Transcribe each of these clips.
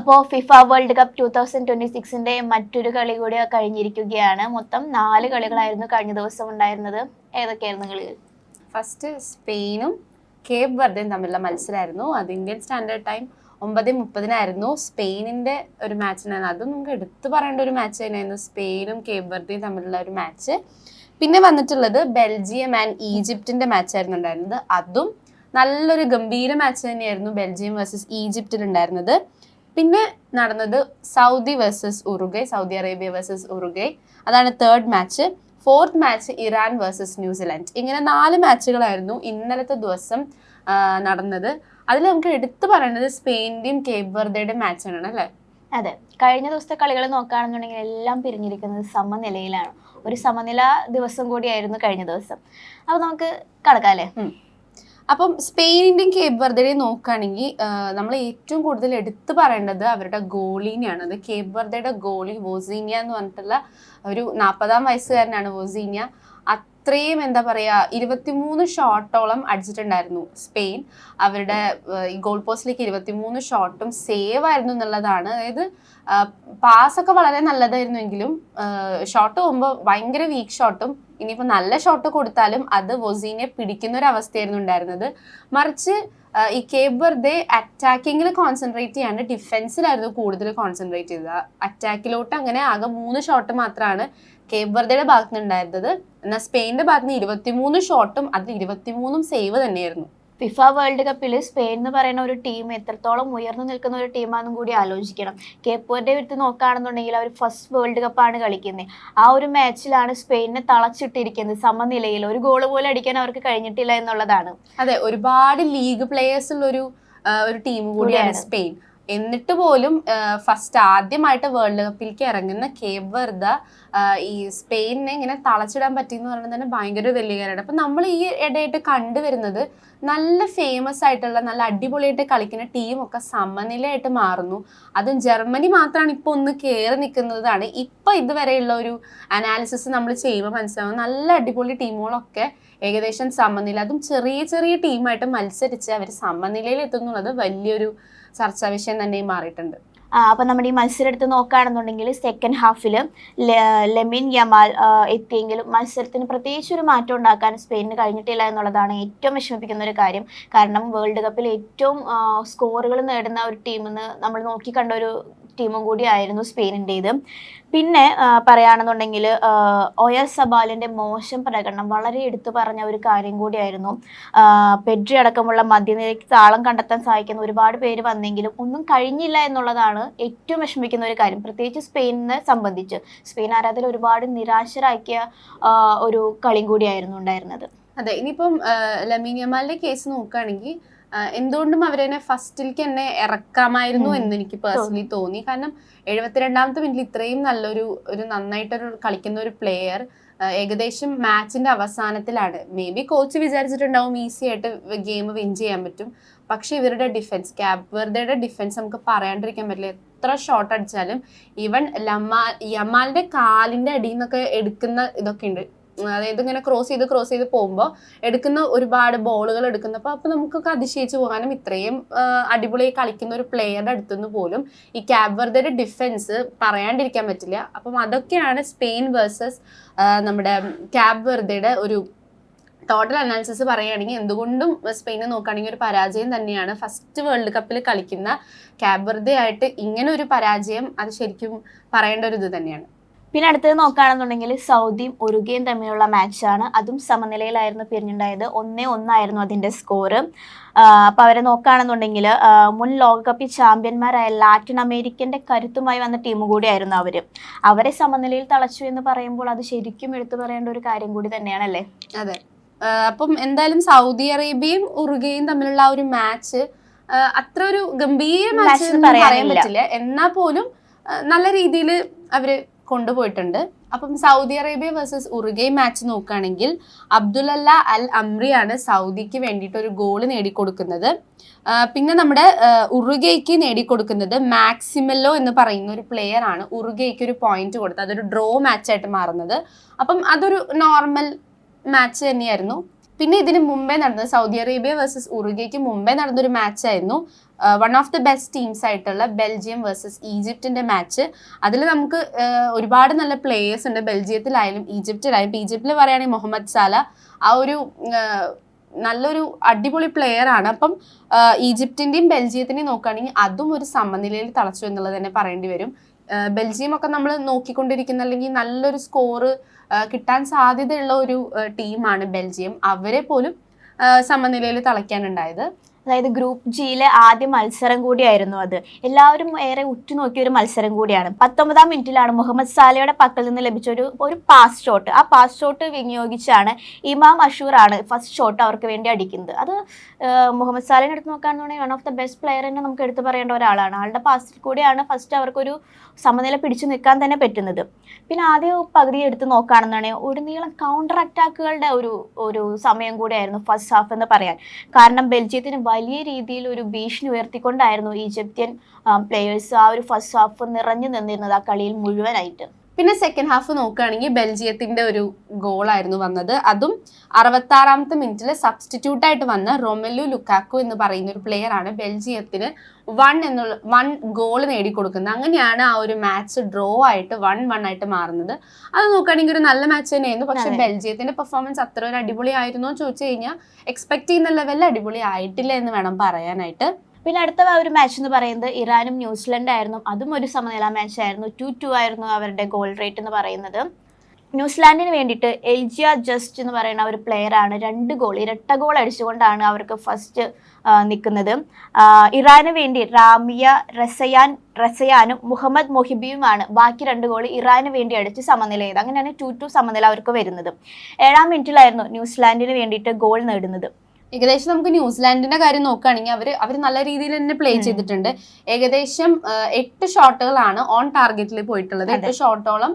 അപ്പോൾ FIFA world cup 2026ന്റെ മറ്റൊരു കളി കൂടി കഴിഞ്ഞിരിക്കുകയാണ്. മൊത്തം 4 കളികളായിരുന്നു കഴിഞ്ഞ ദിവസം ഉണ്ടായിരുന്നത്. ഏതൊക്കെയായിരുന്നു കളികൾ? ഫസ്റ്റ് സ്പെയിനും കേപ്പ് വെർഡയും തമ്മിലുള്ള മത്സരമായിരുന്നു. അത് ഇന്ത്യൻ സ്റ്റാൻഡേർഡ് ടൈം 9:30 സ്പെയിനിന്റെ ഒരു മാച്ചിനാണ്. അതും നമുക്ക് എടുത്തു പറയേണ്ട ഒരു മാച്ച് തന്നെയായിരുന്നു, സ്പെയിനും കേപ്പ് വെർഡയും തമ്മിലുള്ള ഒരു മാച്ച്. പിന്നെ വന്നിട്ടുള്ളത് ബെൽജിയം ആൻഡ് ഈജിപ്തിന്റെ മാച്ചായിരുന്നു ഉണ്ടായിരുന്നത്. അതും നല്ലൊരു ഗംഭീര മാച്ച് തന്നെയായിരുന്നു, ബെൽജിയം വേഴ്സസ് ഈജിപ്തിൽ ഉണ്ടായിരുന്നത്. പിന്നെ നടന്നത് സൗദി അറേബ്യ വേഴ്സസ് ഉറുഗേ, അതാണ് third match. Fourth match Iran versus New Zealand. ഇങ്ങനെ 4 മാച്ചുകളായിരുന്നു ഇന്നലത്തെ ദിവസം നടന്നത്. അതിൽ നമുക്ക് എടുത്തു പറയുന്നത് സ്പെയിന്റെയും കേപ്പ് വെർഡയുടെയും മാച്ചാണ് അല്ലേ? അതെ, കഴിഞ്ഞ ദിവസത്തെ കളികൾ നോക്കുകയാണെന്നുണ്ടെങ്കിൽ എല്ലാം പിരിഞ്ഞിരിക്കുന്നത് സമനിലയിലാണ്. ഒരു സമനില ദിവസം കൂടിയായിരുന്നു കഴിഞ്ഞ ദിവസം. അപ്പൊ നമുക്ക് കടക്കാല്ലേ? അപ്പം സ്പെയിനിന്റെയും കേപ്പ് വെർഡയുടെയും നോക്കുകയാണെങ്കിൽ നമ്മൾ ഏറ്റവും കൂടുതൽ എടുത്തു പറയേണ്ടത് അവരുടെ ഗോളിനെയാണ്. അത് കേപ്പ് വെർഡയുടെ ഗോളി വോസീനിയ എന്ന് പറഞ്ഞിട്ടുള്ള ഒരു 40-ാം വയസ്സുകാരനാണ് വോസീനിയ. അത്രയും എന്താ പറയുക, 23 ഷോട്ടോളം അടിച്ചിട്ടുണ്ടായിരുന്നു സ്പെയിൻ. അവരുടെ ഈ ഗോൾ പോസ്റ്റിലേക്ക് 23 ഷോട്ടും സേവ് ആയിരുന്നു എന്നുള്ളതാണ്. അതായത് പാസ്സൊക്കെ വളരെ നല്ലതായിരുന്നെങ്കിലും ഷോട്ട് പോകുമ്പോൾ ഭയങ്കര വീക്ക് ഷോട്ടും, ഇനിയിപ്പോൾ നല്ല ഷോട്ട് കൊടുത്താലും അത് വോസീനിയെ പിടിക്കുന്ന ഒരു അവസ്ഥയായിരുന്നു ഉണ്ടായിരുന്നത്. മറിച്ച് ഈ കേപ്പ് വെർഡെ അറ്റാക്കിങ്ങിൽ കോൺസെൻട്രേറ്റ് ചെയ്യാണ്ട് ഡിഫൻസിലായിരുന്നു കൂടുതൽ കോൺസെൻട്രേറ്റ് ചെയ്തത്. അറ്റാക്കിലോട്ട് അങ്ങനെ ആകെ 3 ഷോട്ട് മാത്രമാണ് കേപ്പ് വെർഡയുടെ ഭാഗത്ത് നിന്ന് ഉണ്ടായിരുന്നത്. എന്നാൽ സ്പെയിനിന്റെ ഭാഗത്ത് നിന്ന് 23 ഷോട്ടും അതിൽ 23 സേവ് തന്നെയായിരുന്നു. ഫിഫ വേൾഡ് കപ്പിൽ സ്പെയിൻ എന്ന് പറയുന്ന ഒരു ടീം എത്രത്തോളം ഉയർന്നു നിൽക്കുന്ന ഒരു ടീമാണെന്നും കൂടി ആലോചിക്കണം. കേപ്പ് വെർഡെ എടുത്ത് നോക്കുകയാണെന്നുണ്ടെങ്കിൽ അവർ ഫസ്റ്റ് വേൾഡ് കപ്പാണ് കളിക്കുന്നത്. ആ ഒരു മാച്ചിലാണ് സ്പെയിനിനെ തളച്ചിട്ടിരിക്കുന്നത്. സമനിലയിൽ ഒരു ഗോൾ പോലും അടിക്കാൻ അവർക്ക് കഴിഞ്ഞിട്ടില്ല എന്നുള്ളതാണ്. അതെ, ഒരുപാട് ലീഗ് പ്ലേയേഴ്സ് ഉള്ള ഒരു ടീം കൂടിയാണ് സ്പെയിൻ. എന്നിട്ട് പോലും ഫസ്റ്റ് ആദ്യമായിട്ട് വേൾഡ് കപ്പിലേക്ക് ഇറങ്ങുന്ന കേപ്പ് വെർഡ ഈ സ്പെയിനിനെ ഇങ്ങനെ തളച്ചിടാൻ പറ്റിയെന്ന് പറയുന്നത് തന്നെ ഭയങ്കര വലിയ കാര്യമാണ്. അപ്പം നമ്മൾ ഈ ഇടയായിട്ട് കണ്ടുവരുന്നത് നല്ല ഫേമസ് ആയിട്ടുള്ള നല്ല അടിപൊളിയായിട്ട് കളിക്കുന്ന ടീമൊക്കെ സമനിലയായിട്ട് മാറുന്നു. അതും ജർമ്മനി മാത്രമാണ് ഇപ്പോൾ ഒന്ന് കയറി നിൽക്കുന്നതാണ്. ഇപ്പം ഇതുവരെയുള്ള ഒരു അനാലിസിസ് നമ്മൾ ചെയ്യുമ്പോൾ മനസ്സിലാവും നല്ല അടിപൊളി ടീമുകളൊക്കെ ഏകദേശം സമനില, അതും ചെറിയ ചെറിയ ടീമായിട്ട് മത്സരിച്ച് അവർ സമനിലയിൽ എത്തുന്നുള്ളത് വലിയൊരു ചർച്ചാ വിഷയം തന്നെ മാറിയിട്ടുണ്ട്. അപ്പം നമ്മുടെ ഈ മത്സരം എടുത്ത് നോക്കുകയാണെന്നുണ്ടെങ്കിൽ സെക്കൻഡ് ഹാഫിൽ ലെമിൻ യമാൽ എത്തിയെങ്കിലും മത്സരത്തിന് പ്രത്യേകിച്ച് ഒരു മാറ്റം ഉണ്ടാക്കാൻ സ്പെയിനിന് കഴിഞ്ഞിട്ടില്ല എന്നുള്ളതാണ് ഏറ്റവും വിഷമിപ്പിക്കുന്ന ഒരു കാര്യം. കാരണം വേൾഡ് കപ്പിൽ ഏറ്റവും സ്കോറുകൾ നേടുന്ന ഒരു ടീമെന്ന് നമ്മൾ നോക്കിക്കണ്ട ഒരു ടീമും കൂടി ആയിരുന്നു സ്പെയിനിൻ്റേത്. പിന്നെ പറയുകയാണെന്നുണ്ടെങ്കിൽ ഒയർസബാലിൻ്റെ മോശം പ്രകടനം വളരെ എടുത്തു പറഞ്ഞ ഒരു കാര്യം കൂടിയായിരുന്നു. പെഡ്രി അടക്കമുള്ള മധ്യനിരയ്ക്ക് താളം കണ്ടെത്താൻ സഹായിക്കുന്ന ഒരുപാട് പേര് വന്നെങ്കിലും ഒന്നും കഴിഞ്ഞില്ല എന്നുള്ളതാണ് ഏറ്റവും വിഷമിക്കുന്ന ഒരു കാര്യം, പ്രത്യേകിച്ച് സ്പെയിനിനെ സംബന്ധിച്ച്. സ്പെയിൻ ആരാധകർ ഒരുപാട് നിരാശരാക്കിയ ഒരു കളിയും കൂടിയായിരുന്നു ഉണ്ടായിരുന്നത്. അതെ, ഇനിയിപ്പം ലമീൻ യമാലിന്റെ കേസ് നോക്കുകയാണെങ്കിൽ എന്തുകൊണ്ടും അവരെന്നെ ഫസ്റ്റിലേക്ക് തന്നെ ഇറക്കാമായിരുന്നു എന്ന് എനിക്ക് പേഴ്സണലി തോന്നി. കാരണം 72ാമത്തെ മിനിറ്റിൽ ഇത്രയും നല്ലൊരു നന്നായിട്ടൊരു കളിക്കുന്ന ഒരു പ്ലെയർ ഏകദേശം മാച്ചിന്റെ അവസാനത്തിലാണ്. മേ ബി കോച്ച് വിചാരിച്ചിട്ടുണ്ടാവും ഈസി ആയിട്ട് ഗെയിം വിൻ ചെയ്യാൻ പറ്റും. പക്ഷെ ഇവരുടെ ഡിഫൻസ്, കേപ്പ് വെർഡയുടെ ഡിഫൻസ് നമുക്ക് പറയാണ്ടിരിക്കാൻ പറ്റില്ല. എത്ര ഷോട്ട് അടിച്ചാലും ഈവൻ യമാലിന്റെ കാലിന്റെ അടിയിൽ നിന്നൊക്കെ എടുക്കുന്ന ഇതൊക്കെ ഉണ്ട്. അതായത് ഇങ്ങനെ ക്രോസ് ചെയ്ത് പോകുമ്പോൾ എടുക്കുന്ന ഒരുപാട് ബോളുകൾ എടുക്കുന്നപ്പോൾ അപ്പോൾ നമുക്കൊക്കെ അതിശയിച്ച് പോകാനും, ഇത്രയും അടിപൊളിയായി കളിക്കുന്ന ഒരു പ്ലെയറുടെ അടുത്തുനിന്ന് പോലും ഈ കേപ്പ് വെർഡയുടെ ഡിഫൻസ് പറയാണ്ടിരിക്കാൻ പറ്റില്ല. അപ്പം അതൊക്കെയാണ് സ്പെയിൻ വേഴ്സസ് നമ്മുടെ കേപ്പ് വെർഡയുടെ ഒരു ടോട്ടൽ അനാലിസിസ് പറയുകയാണെങ്കിൽ എന്തുകൊണ്ടും സ്പെയിനെ നോക്കുകയാണെങ്കിൽ ഒരു പരാജയം തന്നെയാണ്. ഫസ്റ്റ് വേൾഡ് കപ്പിൽ കളിക്കുന്ന കേപ്പ് വെർഡെ ആയിട്ട് ഇങ്ങനെ ഒരു പരാജയം അത് ശരിക്കും പറയേണ്ട ഒരു ഇത് തന്നെയാണ്. പിന്നെ അടുത്തത് നോക്കുകയാണെന്നുണ്ടെങ്കിൽ സൗദിയും ഉറുഗയും തമ്മിലുള്ള മാച്ചാണ്. അതും സമനിലയിലായിരുന്നു പിരിഞ്ഞുണ്ടായത്. 1-1 അതിൻ്റെ സ്കോറ്. അപ്പോൾ അവരെ നോക്കുകയാണെന്നുണ്ടെങ്കിൽ മുൻ ലോകകപ്പിൽ ചാമ്പ്യന്മാരായ ലാറ്റിൻ അമേരിക്കൻ്റെ കരുത്തുമായി വന്ന ടീം കൂടിയായിരുന്നു അവർ. അവരെ സമനിലയിൽ തളച്ചു എന്ന് പറയുമ്പോൾ അത് ശരിക്കും എടുത്തു പറയേണ്ട ഒരു കാര്യം കൂടി തന്നെയാണല്ലേ? അതെ, അപ്പം എന്തായാലും സൗദി അറേബ്യയും ഉറുഗയും തമ്മിലുള്ള ആ ഒരു മാച്ച് അത്ര ഒരു ഗംഭീര മാച്ച് പറയാൻ പറ്റില്ല. എന്നാൽ പോലും നല്ല രീതിയിൽ അവര് കൊണ്ടുപോയിട്ടുണ്ട്. അപ്പം Saudi Arabia versus Uruguay match നോക്കുകയാണെങ്കിൽ അബ്ദുലല്ല അൽ അമ്രിയാണ് സൗദിക്ക് വേണ്ടിയിട്ട് ഒരു ഗോൾ നേടിക്കൊടുക്കുന്നത്. പിന്നെ നമ്മുടെ ഉറുഗേക്ക് നേടിക്കൊടുക്കുന്നത് മാക്സിമെല്ലോ എന്ന് പറയുന്ന ഒരു പ്ലെയർ ആണ് ഉറുഗേക്ക് ഒരു പോയിന്റ് കൊടുത്തത്. അതൊരു ഡ്രോ മാച്ചായിട്ട് മാറുന്നത്. അപ്പം അതൊരു നോർമൽ മാച്ച് തന്നെയായിരുന്നു. പിന്നെ ഇതിന് മുമ്പേ നടന്നത് സൗദി അറേബ്യ വേഴ്സസ് ഉറുഗേക്ക് മുമ്പേ നടന്നൊരു മാച്ചായിരുന്നു one of the best teams ആയിട്ടുള്ള ബെൽജിയം വേഴ്സസ് ഈജിപ്തിന്റെ മാച്ച്. അതിൽ നമുക്ക് ഒരുപാട് നല്ല പ്ലേയേഴ്സ് ഉണ്ട്, ബെൽജിയത്തിലായാലും ഈജിപ്തിലായാലും. ഇപ്പം ഈജിപ്തിൽ പറയുകയാണെങ്കിൽ മുഹമ്മദ് സാല ആ ഒരു നല്ലൊരു അടിപൊളി പ്ലെയർ ആണ്. അപ്പം ഈജിപ്തിന്റെയും ബെൽജിയത്തിന്റെയും നോക്കുകയാണെങ്കിൽ അതും ഒരു സമനിലയിൽ തളച്ചു എന്നുള്ളത് തന്നെ പറയേണ്ടി വരും. ബെൽജിയം ഒക്കെ നമ്മൾ നോക്കിക്കൊണ്ടിരിക്കുന്ന അല്ലെങ്കിൽ നല്ലൊരു സ്കോറ് കിട്ടാൻ സാധ്യതയുള്ള ഒരു ടീമാണ് ബെൽജിയം. അവരെ പോലും സമനിലയിൽ തളയ്ക്കാനുണ്ടായത്. അതായത് ഗ്രൂപ്പ് ജിയിലെ ആദ്യ മത്സരം കൂടിയായിരുന്നു അത്. എല്ലാവരും ഏറെ ഉറ്റുനോക്കിയ ഒരു മത്സരം കൂടിയാണ്. 19ാം മിനിറ്റിലാണ് മുഹമ്മദ് സാലയുടെ പക്കൽ നിന്ന് ലഭിച്ച ഒരു പാസ് ഷോട്ട്. ആ പാസ് ഷോട്ട് വിനിയോഗിച്ചാണ് ഇമാം അഷൂർ ആണ് ഫസ്റ്റ് ഷോട്ട് അവർക്ക് വേണ്ടി അടിക്കുന്നത്. അത് മുഹമ്മദ് സാലയുടെ അടുത്ത് നോക്കുകയാണെന്നുണ്ടെങ്കിൽ one of the best player തന്നെ നമുക്ക് എടുത്തു പറയേണ്ട ഒരാളാണ്. ആളുടെ പാസിൽ കൂടിയാണ് ഫസ്റ്റ് അവർക്കൊരു സമനില പിടിച്ചു നിൽക്കാൻ തന്നെ പറ്റുന്നത്. പിന്നെ ആദ്യ പകുതി എടുത്ത് നോക്കുകയാണെന്നുണ്ടെങ്കിൽ ഉടനീളം കൗണ്ടർ അറ്റാക്കുകളുടെ ഒരു സമയം കൂടിയായിരുന്നു ഫസ്റ്റ് ഹാഫ് എന്ന് പറയാൻ. കാരണം ബെൽജിയത്തിന് വലിയ രീതിയിൽ ഒരു ഭീഷണി ഉയർത്തിക്കൊണ്ടായിരുന്നു ഈജിപ്ഷ്യൻ പ്ലേയേഴ്സ് ആ ഒരു ഫസ്റ്റ് ഹാഫ് നിറഞ്ഞു നിന്നിരുന്നത് ആ കളിയിൽ മുഴുവനായിട്ട്. പിന്നെ സെക്കൻഡ് ഹാഫ് നോക്കുകയാണെങ്കിൽ ബെൽജിയത്തിന്റെ ഒരു ഗോളായിരുന്നു വന്നത്. അതും 66ാമത്തെ മിനിറ്റിൽ സബ്സ്റ്റിറ്റ്യൂട്ട് ആയിട്ട് വന്ന റൊമെലു ലുക്കാക്കു എന്ന് പറയുന്ന ഒരു പ്ലെയർ ആണ് ബെൽജിയത്തിന് 1 ഗോൾ നേടിക്കൊടുക്കുന്നത്. അങ്ങനെയാണ് ആ ഒരു മാച്ച് ഡ്രോ ആയിട്ട് 1-1 ആയിട്ട് മാറുന്നത്. അത് നോക്കുകയാണെങ്കിൽ ഒരു നല്ല മാച്ച് തന്നെയായിരുന്നു. പക്ഷെ ബെൽജിയത്തിന്റെ പെർഫോമൻസ് അത്ര ഒരു അടിപൊളി ആയിരുന്നോ എന്ന് ചോദിച്ചു കഴിഞ്ഞാൽ എക്സ്പെക്ട് ചെയ്യുന്ന ലെവലിൽ അടിപൊളി ആയിട്ടില്ല എന്ന് വേണം പറയാനായിട്ട്. പിന്നെ അടുത്ത ഒരു മാച്ച് എന്ന് പറയുന്നത് ഇറാനും ന്യൂസിലൻഡ് ആയിരുന്നു. അതും ഒരു സമനില മാച്ച് ആയിരുന്നു. 2-2 ആയിരുന്നു അവരുടെ ഗോൾ റേറ്റ് എന്ന് പറയുന്നത്. ന്യൂസിലാൻഡിന് വേണ്ടിയിട്ട് എൽജിയ ജസ്റ്റ് എന്ന് പറയുന്ന ഒരു പ്ലെയർ ആണ് 2 ഗോൾ ഇരട്ട ഗോൾ അടിച്ചുകൊണ്ടാണ് അവർക്ക് ഫസ്റ്റ് നിൽക്കുന്നത്. ഇറാന് വേണ്ടി റാമിയ റസയാനും മുഹമ്മദ് മൊഹിബിയുമാണ് ബാക്കി 2 ഗോൾ ഇറാന് വേണ്ടി അടിച്ച് സമനില ചെയ്ത്. അങ്ങനെയാണ് 2-2 സമനില അവർക്ക് വരുന്നത്. 7ാം മിനിറ്റിലായിരുന്നു ന്യൂസിലാൻഡിന് വേണ്ടിയിട്ട് ഗോൾ നേടുന്നത്. ഏകദേശം നമുക്ക് ന്യൂസിലാൻഡിന്റെ കാര്യം നോക്കുകയാണെങ്കിൽ അവർ നല്ല രീതിയിൽ തന്നെ പ്ലേ ചെയ്തിട്ടുണ്ട്. ഏകദേശം 8 ഷോട്ടുകളാണ് ഓൺ ടാർഗറ്റിൽ പോയിട്ടുള്ളത്. 8 ഷോട്ടോളം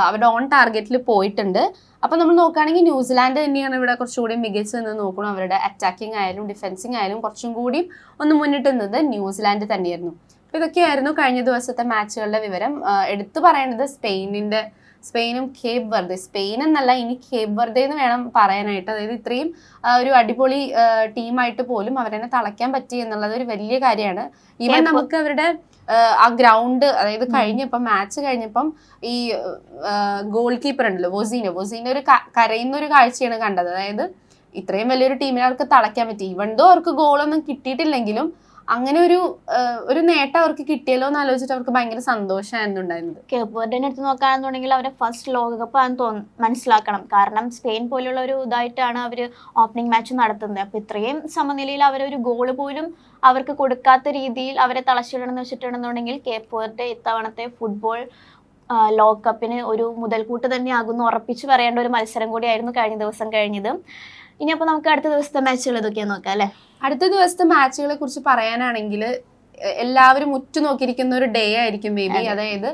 അവരുടെ ഓൺ ടാർഗറ്റിൽ പോയിട്ടുണ്ട്. അപ്പൊ നമ്മൾ നോക്കുകയാണെങ്കിൽ ന്യൂസിലാൻഡ് തന്നെയാണ് ഇവിടെ കുറച്ചുകൂടി മികച്ചതെന്ന് നോക്കണം. അവരുടെ അറ്റാക്കിംഗ് ആയാലും ഡിഫെൻസിങ് ആയാലും കുറച്ചും കൂടി ഒന്ന് മുന്നിട്ട് നിന്നത് ന്യൂസിലാൻഡ് തന്നെയായിരുന്നു. അപ്പൊ ഇതൊക്കെയായിരുന്നു കഴിഞ്ഞ ദിവസത്തെ മാച്ചുകളുടെ വിവരം. എടുത്തു പറയേണ്ടത് സ്പെയിനും കേപ്പ് വെർദെ. സ്പെയിൻ എന്നല്ല, ഇനി കേപ്പ് വെർദെ എന്ന് വേണം പറയാനായിട്ട്. അതായത് ഇത്രയും ഒരു അടിപൊളി ടീമായിട്ട് പോലും അവരെ തളയ്ക്കാൻ പറ്റി എന്നുള്ളത് ഒരു വലിയ കാര്യമാണ്. ഈവൻ നമുക്ക് അവരുടെ ആ ഗ്രൗണ്ട്, അതായത് മാച്ച് കഴിഞ്ഞപ്പം ഈ ഗോൾ കീപ്പർ ഉണ്ടല്ലോ വൊസീന ഒരു കരയുന്ന ഒരു കാഴ്ചയാണ് കണ്ടത്. അതായത് ഇത്രയും വലിയൊരു ടീമിനെ അവർക്ക് തളയ്ക്കാൻ പറ്റി. ഇവണ്ടോ അവർക്ക് ഗോളൊന്നും കിട്ടിയിട്ടില്ലെങ്കിലും അങ്ങനെ ഒരു നേട്ടം അവർക്ക് കിട്ടിയല്ലോ എന്ന് ആലോചിച്ചിട്ട് അവർക്ക് ഭയങ്കര സന്തോഷമായിരുന്നു ഉണ്ടായിരുന്നത്. കേപ്പ് വെർഡെനെ എടുത്ത് നോക്കുകയാണെന്നുണ്ടെങ്കിൽ അവരെ ഫസ്റ്റ് ലോകകപ്പ് ആണെന്ന് മനസ്സിലാക്കണം. കാരണം സ്പെയിൻ പോലുള്ള ഒരു ഇതായിട്ടാണ് അവർ ഓപ്പണിംഗ് മാച്ച് നടത്തുന്നത്. അപ്പോൾ ഇത്രയും സമനിലയിൽ അവരൊരു ഗോള് പോലും അവർക്ക് കൊടുക്കാത്ത രീതിയിൽ അവരെ തളച്ചിടണമെന്ന് വെച്ചിട്ടുണ്ടെന്നുണ്ടെങ്കിൽ കേപ്പ് വെർഡെ ഇത്തവണത്തെ ഫുട്ബോൾ ലോകകപ്പിന് ഒരു മുതൽക്കൂട്ട് തന്നെയാകുന്നു ഉറപ്പിച്ച് പറയേണ്ട ഒരു മത്സരം കൂടിയായിരുന്നു കഴിഞ്ഞ ദിവസം കഴിഞ്ഞത്. ഇനി അപ്പോൾ നമുക്ക് അടുത്ത ദിവസത്തെ മാച്ചുകൾ ഇതൊക്കെയാണ് നോക്കാം അല്ലേ. അടുത്ത ദിവസത്തെ മാച്ചുകളെ കുറിച്ച് പറയാനാണെങ്കിൽ എല്ലാവരും ഉറ്റുനോക്കിയിരിക്കുന്ന ഒരു ഡേ ആയിരിക്കും മേ ബി. അതായത്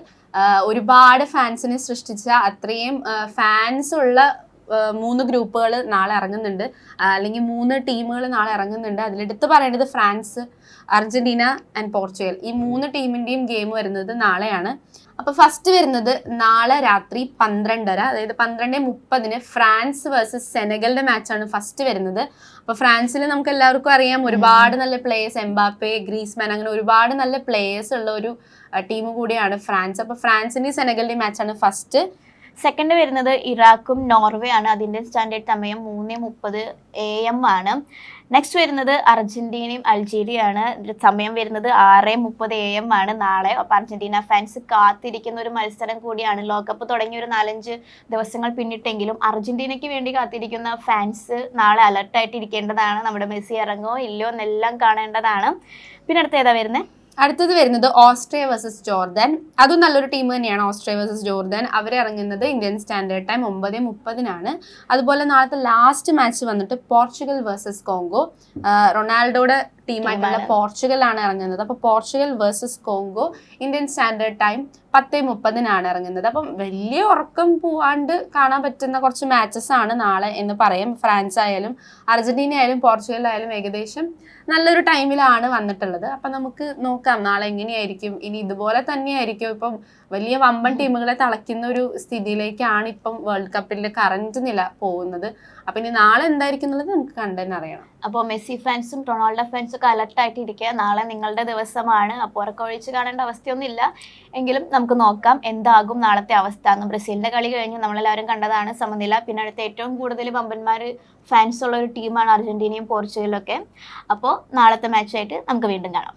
ഒരുപാട് ഫാൻസിനെ സൃഷ്ടിച്ച അത്രയും ഫാൻസ് ഉള്ള 3 ഗ്രൂപ്പുകൾ നാളെ ഇറങ്ങുന്നുണ്ട്, അല്ലെങ്കിൽ 3 ടീമുകൾ നാളെ ഇറങ്ങുന്നുണ്ട്. അതിലെടുത്ത് പറയേണ്ടത് ഫ്രാൻസ്, അർജന്റീന ആൻഡ് പോർച്ചുഗൽ. ഈ 3 ടീമിന്റെയും ഗെയിം വരുന്നത് നാളെയാണ്. അപ്പൊ ഫസ്റ്റ് വരുന്നത് നാളെ രാത്രി 12:30, അതായത് 12:30 ഫ്രാൻസ് വേഴ്സസ് സെനഗലിന്റെ മാച്ചാണ് ഫസ്റ്റ് വരുന്നത്. അപ്പൊ ഫ്രാൻസിൽ നമുക്ക് എല്ലാവർക്കും അറിയാം ഒരുപാട് നല്ല പ്ലേയേഴ്സ്, എംബാപ്പെ, ഗ്രീസ്മാൻ, അങ്ങനെ ഒരുപാട് നല്ല പ്ലേയേഴ്സ് ഉള്ള ഒരു ടീം കൂടിയാണ് ഫ്രാൻസ്. അപ്പൊ ഫ്രാൻസിന്റെയും സെനഗലിന്റെയും മാച്ചാണ് ഫസ്റ്റ്. സെക്കൻഡ് വരുന്നത് ഇറാഖും നോർവേ ആണ്. അതിൻ്റെ സ്റ്റാൻഡേർഡ് സമയം 3:30 AM ആണ്. നെക്സ്റ്റ് വരുന്നത് അർജന്റീനയും അൾജീരിയയാണ്. സമയം വരുന്നത് 6:30 AM ആണ് നാളെ. അപ്പോൾ അർജന്റീന ഫാൻസ് കാത്തിരിക്കുന്ന ഒരു മത്സരം കൂടിയാണ്. ലോകകപ്പ് തുടങ്ങിയ ഒരു 4-5 ദിവസങ്ങൾ പിന്നിട്ടെങ്കിലും അർജന്റീനയ്ക്ക് വേണ്ടി കാത്തിരിക്കുന്ന ഫാൻസ് നാളെ അലർട്ടായിട്ട് ഇരിക്കേണ്ടതാണ്. നമ്മുടെ മെസ്സി ഇറങ്ങുമോ ഇല്ലയോ എന്നെല്ലാം കാണേണ്ടതാണ്. പിന്നെ അടുത്ത ഏതാ വരുന്നത്? അടുത്തത് വരുന്നത് ഓസ്ട്രിയ വേഴ്സസ് ജോർദാൻ. അതും നല്ലൊരു ടീം തന്നെയാണ് ഓസ്ട്രിയ വേഴ്സസ് ജോർദാൻ. അവരിറങ്ങുന്നത് ഇന്ത്യൻ സ്റ്റാൻഡേർഡ് ടൈം 9:30 അതുപോലെ നാളത്തെ ലാസ്റ്റ് മാച്ച് വന്നിട്ട് പോർച്ചുഗൽ വേഴ്സസ് കോങ്കോ. റൊണാൾഡോയുടെ ടീമായിട്ടുള്ള പോർച്ചുഗലാണ് ഇറങ്ങുന്നത്. അപ്പോൾ Portugal versus Congo Indian standard time 10:30 ഇറങ്ങുന്നത്. അപ്പം വലിയ ഉറക്കം പോവാണ്ട് കാണാൻ പറ്റുന്ന കുറച്ച് മാച്ചസ് ആണ് നാളെ എന്ന് പറയാം. ഫ്രാൻസ് ആയാലും അർജന്റീന ആയാലും പോർച്ചുഗൽ ആയാലും ഏകദേശം നല്ലൊരു ടൈമിലാണ് വന്നിട്ടുള്ളത്. അപ്പം നമുക്ക് നോക്കാം നാളെ എങ്ങനെയായിരിക്കും. ഇനി ഇതുപോലെ തന്നെയായിരിക്കും, ഇപ്പം വലിയ വമ്പൻ ടീമുകളെ തളയ്ക്കുന്ന ഒരു സ്ഥിതിയിലേക്കാണ് ഇപ്പം വേൾഡ് കപ്പിന്റെ കറന്റ് നില പോകുന്നത്. അപ്പൊ ഇനി നാളെ എന്തായിരിക്കും എന്നുള്ളത് നമുക്ക് കണ്ടന്നെ അറിയണം. അപ്പോൾ മെസ്സി ഫാൻസും റൊണാൾഡോ ഫാൻസും ഒക്കെ അലർട്ടായിട്ട് ഇരിക്കുക. നാളെ നിങ്ങളുടെ ദിവസമാണ്. അപ്പോൾ ഉറക്കമൊഴിച്ച് കാണേണ്ട അവസ്ഥയൊന്നുമില്ല. എങ്കിലും നമുക്ക് നോക്കാം എന്താകും നാളത്തെ അവസ്ഥ എന്ന്. ബ്രസീലിന്റെ കളി കഴിഞ്ഞ് നമ്മളെല്ലാവരും കണ്ടതാണ് സമനില. പിന്നെ അടുത്ത ഏറ്റവും കൂടുതൽ വമ്പന്മാർ ഫാൻസ് ഉള്ള ഒരു ടീമാണ് അർജന്റീനയും പോർച്ചുഗലും ഒക്കെ. അപ്പോൾ നാളത്തെ മാച്ചായിട്ട് നമുക്ക് വീണ്ടും കാണാം.